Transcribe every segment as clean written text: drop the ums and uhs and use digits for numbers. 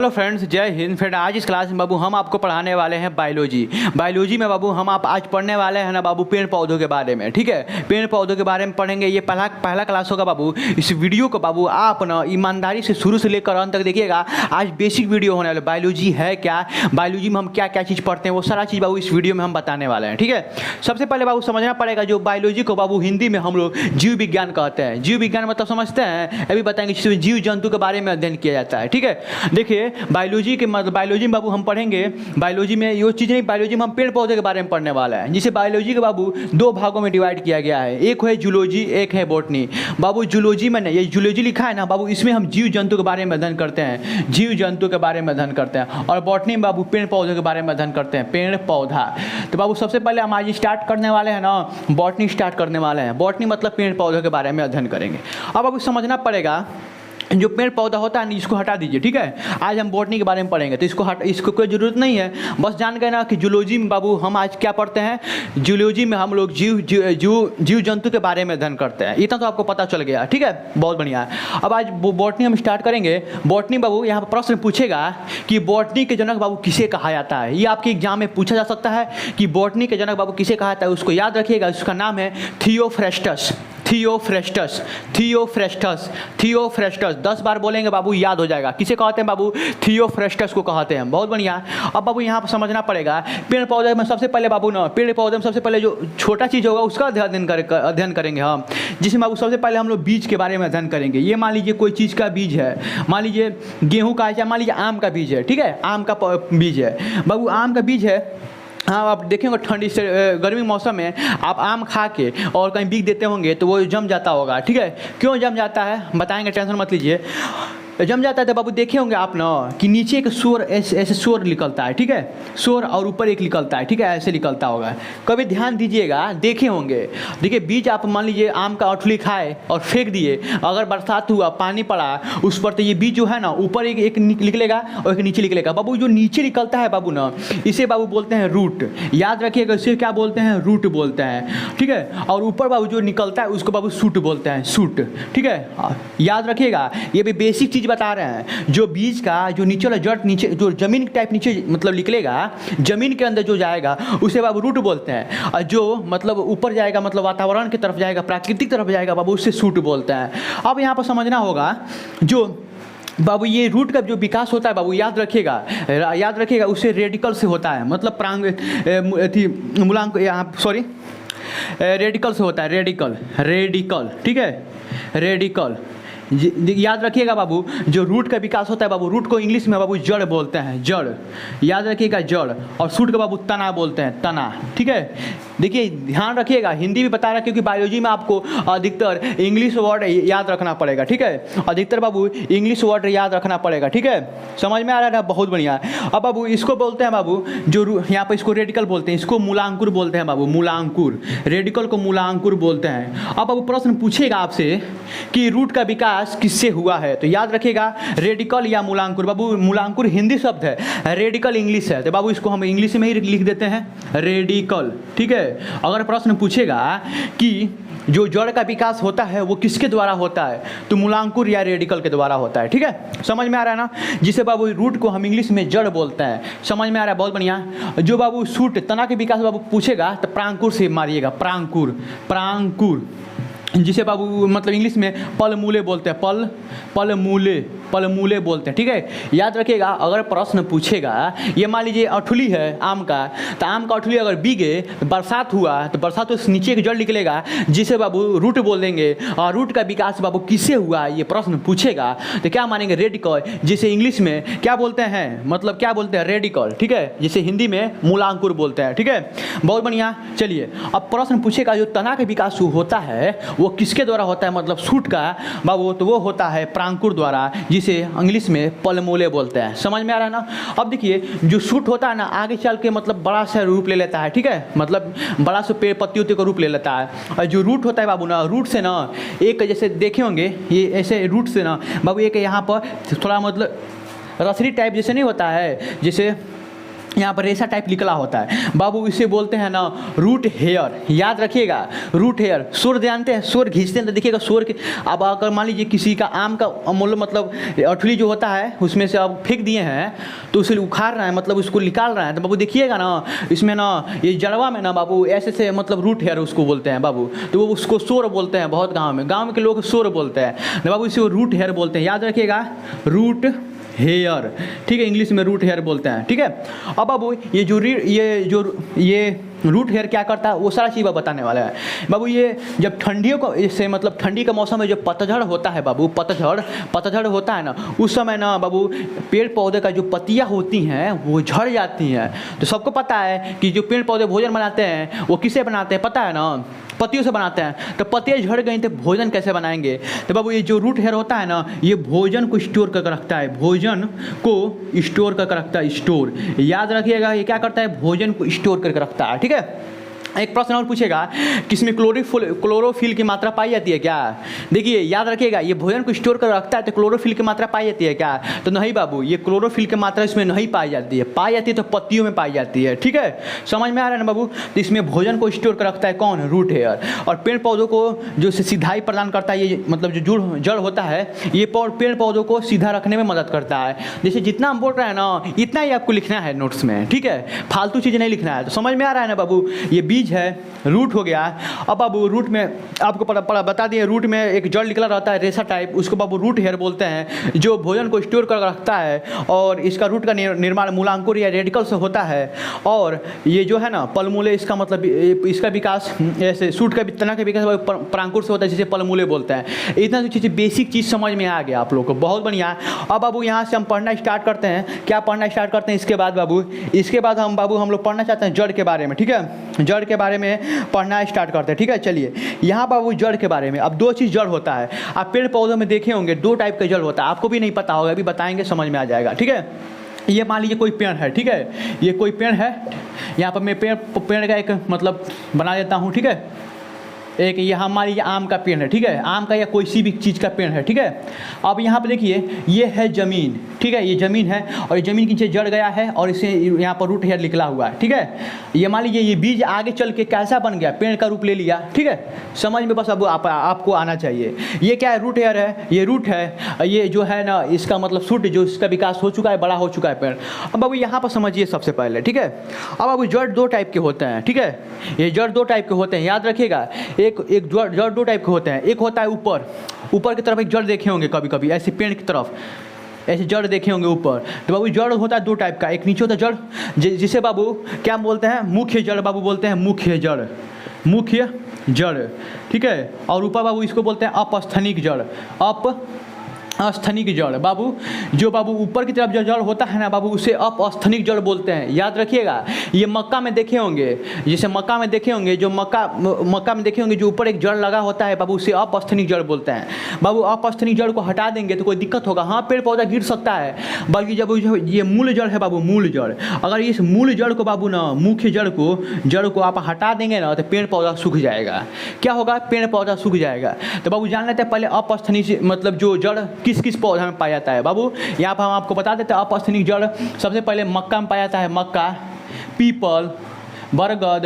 Hello friends, जय Hind. Friend, आज इस क्लास में बाबू हम आपको पढ़ाने वाले हैं बायोलॉजी में बाबू हम आप आज पढ़ने वाले हैं ना बाबू पेड़ पौधों के बारे में। ठीक है, पेड़ पौधों के बारे में पढ़ेंगे। ये पहला क्लास होगा बाबू। इस वीडियो को बाबू आप ना ईमानदारी से शुरू से लेकर अंत तक देखिएगा। आज बेसिक वीडियो होने वाला। बायोलॉजी है क्या, बायोलॉजी में हम क्या क्या चीज़ पढ़ते हैं, वो सारा चीज़ बाबू इस वीडियो में हम बताने वाले हैं। ठीक है, सबसे पहले बाबू समझना पड़ेगा जो बायोलॉजी को बाबू हिंदी में हम लोग जीव विज्ञान कहते हैं। जीव विज्ञान मतलब समझते हैं, अभी बताएंगे जिसमें जीव जंतु के बारे में अध्ययन किया जाता है। ठीक है, देखिए बायोलॉजी के मतलब बायोलॉजी में बाबू हम पढ़ेंगे। बायोलॉजी में ये चीज़ नहीं, बायोलॉजी में हम पेड़ पौधे के बारे में पढ़ने वाला है। जिसे बायोलॉजी के बाबू दो भागों में डिवाइड किया गया है, एक है जूलॉजी, एक है बॉटनी। बाबू जूलॉजी में नहीं, ये जूलॉजी लिखा है ना बाबू, इसमें हम जीव जंतु के बारे में अध्ययन करते हैं, जीव जंतु के बारे में अध्ययन करते हैं। और बॉटनी में बाबू पेड़ पौधे के बारे में अध्ययन करते हैं, पेड़ पौधा। तो बाबू सबसे पहले हम आज स्टार्ट करने वाले हैं ना, बॉटनी स्टार्ट करने वाले हैं। बॉटनी मतलब पेड़ पौधों के बारे में अध्ययन करेंगे। अब बाबू समझना पड़ेगा जो पेड़ पौधा होता है ना, इसको हटा दीजिए। ठीक है, आज हम बॉटनी के बारे में पढ़ेंगे, तो इसको कोई ज़रूरत नहीं है। बस जान गए ना कि जूलॉजी में बाबू हम आज क्या पढ़ते हैं। जूलॉजी में हम लोग जीव जंतु के बारे में अध्ययन करते हैं। इतना तो आपको पता चल गया। ठीक है, बहुत बढ़िया है। अब आज बॉटनी हम स्टार्ट करेंगे। बॉटनी बाबू यहाँ पर प्रश्न पूछेगा कि बॉटनी के जनक बाबू किसे कहा जाता है। ये आपके एग्जाम में पूछा जा सकता है कि बॉटनी के जनक बाबू किसे कहा जाता है। उसको याद रखिएगा, उसका नाम है थियोफ्रेस्टस। थियोफ्रेस्टस, थियोफ्रेस्टस, थियोफ्रेस्टस 10 बार बोलेंगे बाबू, याद हो जाएगा। किसे कहते हैं बाबू? थियोफ्रेस्टस को कहते हैं। बहुत बढ़िया। अब बाबू यहाँ पर समझना पड़ेगा पेड़ पौधे में सबसे पहले बाबू ना, पेड़ पौधे में सबसे पहले जो छोटा चीज़ होगा उसका अध्ययन करेंगे हम। जिसमें बाबू सबसे पहले हम लोग बीज के बारे में अध्ययन करेंगे। ये मान लीजिए कोई चीज़ का बीज है, मान लीजिए गेहूँ का है, या मान लीजिए आम का बीज है। ठीक है, आम का बीज है बाबू, आम का बीज है। हाँ, आप देखेंगे ठंडी से गर्मी मौसम में आप आम खा के और कहीं बिक देते होंगे तो वो जम जाता होगा। ठीक है, क्यों जम जाता है बताएंगे, टेंशन मत लीजिए। जम जाता है तो बाबू देखे होंगे आप ना कि नीचे एक शोर ऐसे शोर निकलता है। ठीक है, शोर और ऊपर एक निकलता है। ठीक है, ऐसे निकलता होगा। कभी ध्यान दीजिएगा, देखे होंगे। देखिए बीज आप मान लीजिए आम का अठली खाए और फेंक दिए, अगर बरसात हुआ, पानी पड़ा उस पर, तो ये बीज जो है ना ऊपर एक निकलेगा और एक नीचे निकलेगा। बाबू जो नीचे निकलता है बाबू ना, इसे बाबू बोलते हैं रूट। याद रखिएगा, इसे क्या बोलते हैं? रूट बोलते हैं। ठीक है, और ऊपर बाबू जो निकलता है उसको बाबू सूट बोलते हैं, सूट। ठीक है, याद रखिएगा, ये भी बेसिक चीज़ बता रहे हैं। जो बीज का जो नीचे वाला जड़, नीचे जो जमीन टाइप नीचे मतलब निकलेगा, जमीन के अंदर जो जाएगा उसे बाबू रूट बोलते हैं। और जो मतलब ऊपर जाएगा, मतलब वातावरण की तरफ जाएगा, प्राकृतिक तरफ जाएगा बाबू, उससे सूट बोलते हैं। अब यहाँ पर समझना होगा जो बाबू ये रूट का जो विकास होता है बाबू, याद रखिएगा उससे रेडिकल से होता है। मतलब मूलांक यहाँ सॉरी रेडिकल से होता है, रेडिकल। ठीक है, रेडिकल याद रखिएगा बाबू। जो रूट का विकास होता है बाबू, रूट को इंग्लिश में बाबू जड़ बोलते हैं, जड़। याद रखिएगा जड़। और सूट को बाबू तना बोलते हैं, तना। ठीक है, देखिए ध्यान रखिएगा, हिंदी भी बता रहा है क्योंकि बायोलॉजी में आपको अधिकतर इंग्लिश वर्ड याद रखना पड़ेगा। ठीक है, अधिकतर बाबू इंग्लिश वर्ड याद रखना पड़ेगा। ठीक है, समझ में आ रहा है ना? बहुत बढ़िया। अब बाबू इसको बोलते हैं बाबू, जो यहाँ पर इसको रेडिकल बोलते हैं, इसको मूलांकुर बोलते हैं बाबू, मूलांकुर। रेडिकल को मूलांकुर बोलते हैं। अब बाबू प्रश्न पूछेगा आपसे कि रूट का विकास किससे हुआ है, तो याद रखिएगा रेडिकल या मूलांकुर। बाबू मूलांकुर हिंदी शब्द है, रेडिकल इंग्लिश है, तो बाबू इसको हम इंग्लिश में ही लिख देते हैं, रेडिकल। ठीक है, अगर प्रश्न पूछेगा कि जो जड़ का विकास होता है वो किसके द्वारा होता है, तो मूलांकुर या रेडिकल के द्वारा होता है। ठीक है, समझ में आ रहा है ना? जिसे बाबू रूट को हम इंग्लिश में जड़ बोलते हैं। समझ में आ रहा है? बहुत बढ़िया। जो बाबू सूट तना के विकास बाबू पूछेगा तो प्रांकुर से मारिएगा, प्रांकुर, प्रांकुर। जिसे बाबू मतलब इंग्लिश में पलमूले बोलते हैं, पलमूले बोलते हैं। ठीक है, याद रखिएगा। अगर प्रश्न पूछेगा, ये मान लीजिए अठुली है आम का, तो आम का अठुली अगर बिगे, बरसात हुआ तो बरसात तो नीचे एक जड़ निकलेगा, जिसे बाबू रूट बोल देंगे। और रूट का विकास बाबू किससे हुआ, ये प्रश्न पूछेगा तो क्या मानेंगे? रेडिकल। जिसे इंग्लिश में क्या बोलते हैं, मतलब क्या बोलते हैं? रेडिकल। ठीक है, जिसे हिंदी में मूलांकुर बोलते हैं। ठीक है, बहुत बढ़िया। चलिए अब प्रश्न पूछेगा जो तना का विकास होता है वो किसके द्वारा होता है, मतलब सूट का बाबू, तो वो होता है प्रांकुर द्वारा, जिसे इंग्लिश में पलमूले बोलते हैं। समझ में आ रहा है ना? अब देखिए जो सूट होता है ना, आगे चल के मतलब बड़ा सा रूप ले लेता है। ठीक है, मतलब बड़ा सा पेड़ पत्ती का रूप ले लेता है। और जो रूट होता है बाबू ना, रूट से ना एक जैसे देखे होंगे, ये ऐसे रूट से ना बाबू एक यहाँ पर थोड़ा मतलब रसरी टाइप जैसे नहीं होता है, जैसे यहाँ पर रेशा टाइप निकला होता है बाबू, इसे बोलते हैं ना रूट हेयर। याद रखिएगा, रूट हेयर। सूर जानते हैं, सूर खींचते हैं तो देखिएगा सूर के, अब अगर मान लीजिए किसी का आम का मतलब अठली जो होता है उसमें से आप फेंक दिए हैं तो उसे उखाड़ रहे हैं, मतलब उसको निकाल रहे हैं, तो बाबू देखिएगा ना इसमें ना ये जड़वा में ना बाबू ऐसे से मतलब रूट हेयर उसको बोलते हैं बाबू, तो वो उसको सोर बोलते हैं। बहुत गाँव के लोग सोर बोलते हैं बाबू, इसे वो रूट हेयर बोलते हैं। याद रखिएगा, रूट हेयर, ठीक है, इंग्लिश में रूट हेयर बोलते हैं, ठीक है। अब बाबू ये रूट हेयर क्या करता है वो सारा चीज़ बताने वाला है बाबू। ये जब ठंडियों को इससे मतलब ठंडी का मौसम में जब पतझड़ होता है बाबू, पतझड़ होता है ना, उस समय ना बाबू पेड़ पौधे का जो पत्तियाँ होती हैं वो झड़ जाती हैं। तो सबको पता है कि जो पेड़ पौधे भोजन बनाते हैं वो किससे बनाते हैं, पता है ना, पत्तियों से बनाते हैं। तो पत्तियाँ झड़ गई तो भोजन कैसे बनाएंगे, तो बाबू ये जो रूट हेयर होता है ना ये भोजन को स्टोर करके रखता है, भोजन को स्टोर करके रखता है, स्टोर। याद रखिएगा ये क्या करता है, भोजन को स्टोर करके रखता है, ठीक है। एक प्रश्न और पूछेगा किसमें क्लोरोफिल की मात्रा पाई जाती है क्या। देखिए याद रखिएगा, ये भोजन को स्टोर कर रखता है तो क्लोरोफिल की मात्रा पाई जाती है क्या, तो नहीं बाबू, ये क्लोरोफिल की मात्रा इसमें नहीं पाई जाती है। पाई जाती है तो पत्तियों में पाई जाती है, ठीक है, समझ में आ रहा है ना बाबू। तो इसमें भोजन को स्टोर कर रखता है कौन, रूट हेयर। और पेड़ पौधों को जो सीधाई प्रदान करता है, ये मतलब जो जड़ होता है ये पेड़ पौधों को सीधा रखने में मदद करता है। जैसे जितना हम बोल रहे हैं ना इतना ही आपको लिखना है नोट्स में, ठीक है, फालतू चीज़ नहीं लिखना है। तो समझ में आ रहा है ना बाबू, ये बीज है, रूट हो गया। अब बाबू रूट में आपको बता दिए, रूट में एक जड़ निकला रहता है रेशा टाइप, उसको बाबू रूट हेयर बोलते हैं, जो भोजन को स्टोर कर रखता है। और इसका रूट का निर्माण मूलांकुर या रेडिकल से होता है। और ये जो है ना पलमूले, इसका मतलब इसका विकास ऐसे सूट का तना का विकास परांकुर से होता है, जिसे पलमूले बोलते हैं। इतना चीज़ें बेसिक चीज़ समझ में आ गया आप लोग को, बहुत बढ़िया। अब बाबू यहाँ से हम पढ़ना स्टार्ट करते हैं। क्या पढ़ना स्टार्ट करते हैं इसके बाद बाबू, इसके बाद हम लोग पढ़ना चाहते हैं जड़ के बारे में, ठीक है, जड़ के बारे में पढ़ना स्टार्ट करते हैं, ठीक है। चलिए यहाँ बाबू जड़ के बारे में, अब दो चीज़ जड़ होता है, आप पेड़ पौधों में देखे होंगे दो टाइप का जड़ होता है, आपको भी नहीं पता होगा, अभी बताएंगे समझ में आ जाएगा, ठीक है। ये मान लीजिए कोई पेड़ है, ठीक है, ये कोई पेड़ है, यहाँ पर मैं पेड़ का एक मतलब बना देता हूँ, ठीक है। एक ये हमारी ये आम का पेड़ है, ठीक है, आम का या कोई सी भी चीज़ का पेड़ है, ठीक है। अब यहाँ पे देखिए ये है ज़मीन, ठीक है, ये ज़मीन है और ये ज़मीन के नीचे जड़ गया है और इसे यहाँ पर रूट हेयर निकला हुआ है, ठीक है। ये मान लीजिए ये बीज आगे चल के कैसा बन गया, पेड़ का रूप ले लिया, ठीक है, समझ में बस अब आपको आना चाहिए। ये क्या है, रूट हेयर है, ये रूट है, ये जो है ना इसका मतलब सूट जो इसका विकास हो चुका है, बड़ा हो चुका है पेड़। अब बाबू यहाँ पर समझिए सबसे पहले, ठीक है। अब बाबू जड़ दो टाइप के होते हैं, ठीक है, ये जड़ दो टाइप के होते हैं, याद रखिएगा। एक जड़ दो टाइप के होते हैं, एक होता है ऊपर की तरफ एक जड़ देखे होंगे कभी कभी, ऐसे पेड़ की तरफ ऐसे जड़ देखे होंगे ऊपर। तो बाबू जड़ होता है दो टाइप का, एक नीचे होता है जड़ जिसे बाबू क्या बोलते हैं, मुख्य जड़ बाबू बोलते हैं, मुख्य जड़, ठीक है। और ऊपर बाबू इसको बोलते हैं अपस्थनिक जड़, अस्थनिक जड़ बाबू। जो बाबू ऊपर की तरफ जो जड़ होता है ना बाबू उसे अपस्थनिक जड़ बोलते हैं, याद रखिएगा। ये मक्का में देखे होंगे, जैसे मक्का में देखे होंगे, जो मक्का में देखे होंगे जो ऊपर एक जड़ लगा होता है बाबू उसे अपस्थनिक जड़ बोलते हैं बाबू। अपस्थनिक जड़ को हटा देंगे तो कोई दिक्कत होगा, हाँ पेड़ पौधा गिर सकता है, बल्कि जब ये मूल जड़ है बाबू, मूल जड़, अगर इस मूल जड़ को बाबू ना मुख्य जड़ को आप हटा देंगे ना तो पेड़ पौधा सूख जाएगा। क्या होगा, पेड़ पौधा सूख जाएगा। तो बाबू जान लेते हैं पहले अपस्थनिक मतलब जो जड़ किस पाौधा में पाया जाता है बाबू। यहाँ पर हम आपको बता देते हैं अपस्थनिक जड़ सबसे पहले मक्का में पाया जाता है, मक्का, पीपल, बरगद,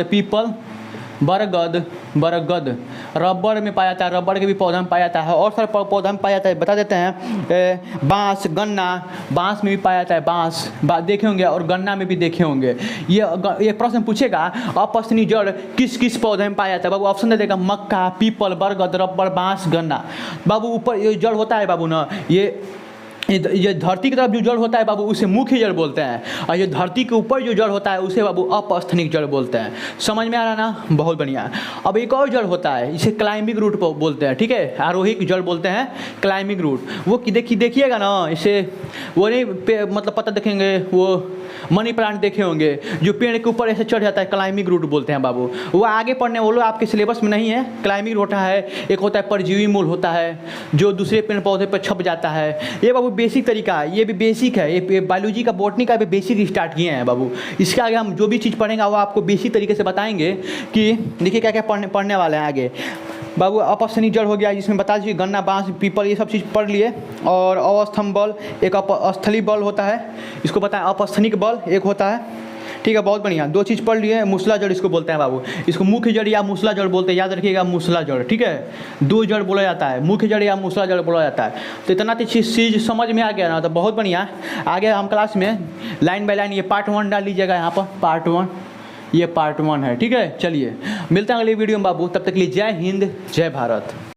रबड़ में पाया जाता है, रबड़ के भी पौधा में पाया जाता है, और सारे पौधा में पाया जाता है, बता देते हैं। बांस, गन्ना, बांस में भी पाया जाता है, बांस देखे होंगे और गन्ना में भी देखे होंगे। ये प्रश्न पूछेगा अपस्थनिक जड़ किस पौधे में पाया जाता है बाबू, ऑप्शन दे देगा मक्का, पीपल, बरगद, रबड़, बांस, गन्ना। बाबू ऊपर ये जड़ होता है बाबू ना, ये धरती की तरफ जो जड़ होता है बाबू उसे मुख्य जड़ बोलते हैं, और ये धरती के ऊपर जो जड़ होता है उसे बाबू अपस्थनिक जड़ बोलते हैं। समझ में आ रहा ना, बहुत बढ़िया। अब एक और जड़ होता है, इसे क्लाइंबिंग रूट बोलते हैं, ठीक है, आरोहिक जड़ बोलते हैं, क्लाइंबिंग रूट। वो देखिएगा ना, इसे वो नहीं मतलब पता देखेंगे, वो मनी प्लांट देखे होंगे जो पेड़ के ऊपर ऐसे चढ़ जाता है, क्लाइंबिंग रूट बोलते हैं बाबू। वो आगे पढ़ने वो लोग आपके सिलेबस में नहीं है। क्लाइंबिंग होता है, एक होता है परजीवी मूल होता है जो दूसरे पेड़ पौधे पर छप जाता है। ये बाबू बेसिक तरीका है, ये भी बेसिक है, ये बायोलॉजी का बॉटनी का भी बेसिक स्टार्ट किए हैं बाबू। इसके आगे हम जो भी चीज़ पढ़ेंगे वो आपको बेसिक तरीके से बताएंगे कि देखिए क्या क्या पढ़ने वाले हैं आगे बाबू। अपस्थनिक जड़ हो गया, जिसमें बता दीजिए गन्ना, बांस, पीपल, ये सब चीज़ पढ़ लिए। और अवस्थम बल, एक स्थली बल होता है, इसको बताएं अपस्थनिक बल एक होता है, ठीक है, बहुत बढ़िया, दो चीज़ पढ़ लिए। मूसला जड़ इसको बोलते हैं बाबू, इसको मुख्य जड़ या मूसला जड़ बोलते हैं, याद रखिएगा मूसला जड़, ठीक है। दो जड़ बोला जाता है, मुख्य जड़ या मूसला जड़ बोला जाता है। तो इतना तो चीज़ समझ में आ गया ना, तो बहुत बढ़िया। आगे हम क्लास में लाइन बाय लाइन ये पार्ट 1 डाल लीजिएगा यहाँ पर, पार्ट 1, ये पार्ट 1 है, ठीक है। चलिए मिलते हैं अगली वीडियो में बाबू, तब तक के लिए जय हिंद जय भारत।